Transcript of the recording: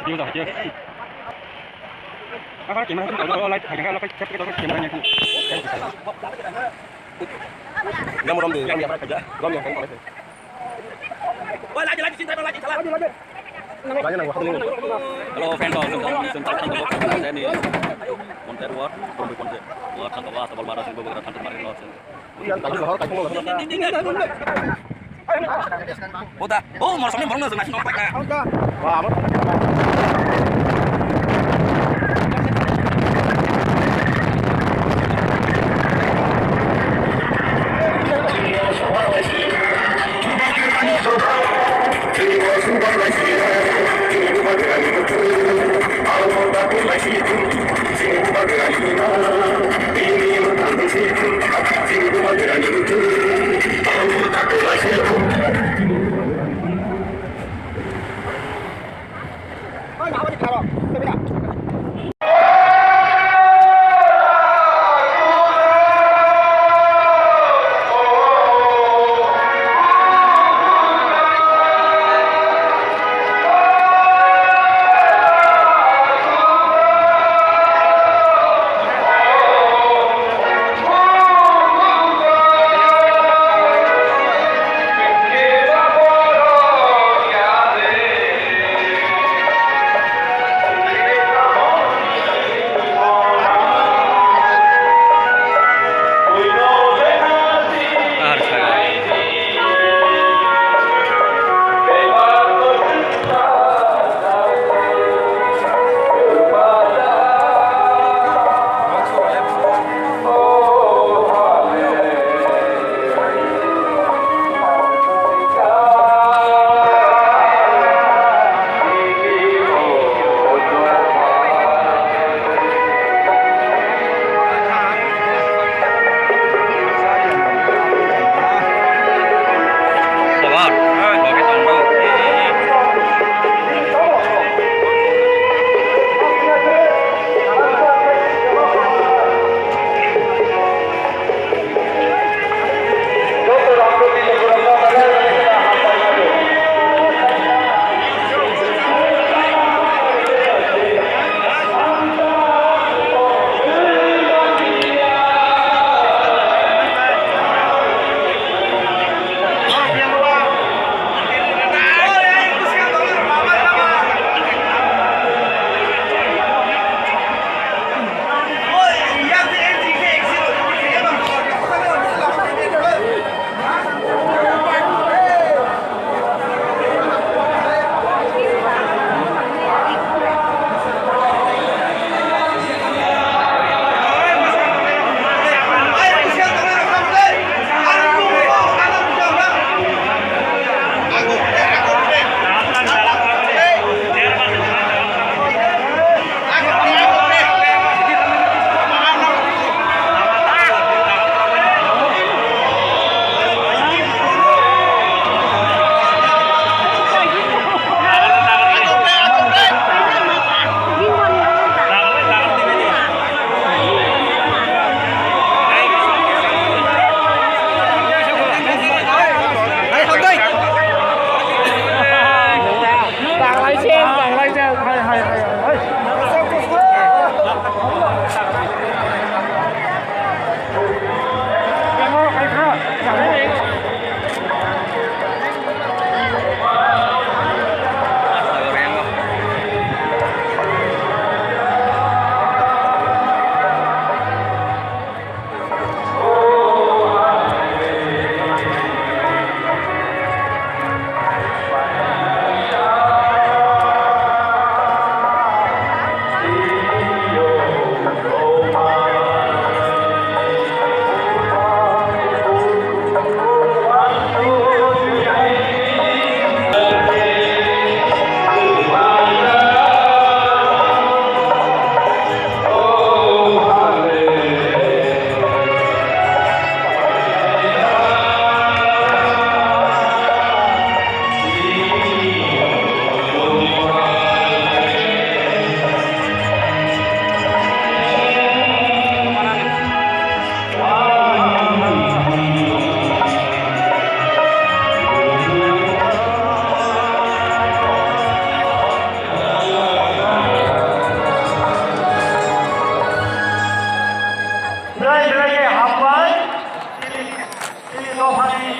Chưa rồi chưa. Có chị mà không lại thằng nó phải xếp cái tôi chị mà nhanh. Năm mươi thì gom nhà phải gom nhà không phải. Lại xin thay lại Lagi nang waktu ini. Halo vendor, sebentar kan bawa kan saya nih. Konter war, kombi konter. War sang kawa tabal bara sing beberapa kantor mari lot. Yan kalau lahor kayak mau. Udah. Oh, mau sampe borong nang nopek. Wah, amat. हाबबाय 3 दफानि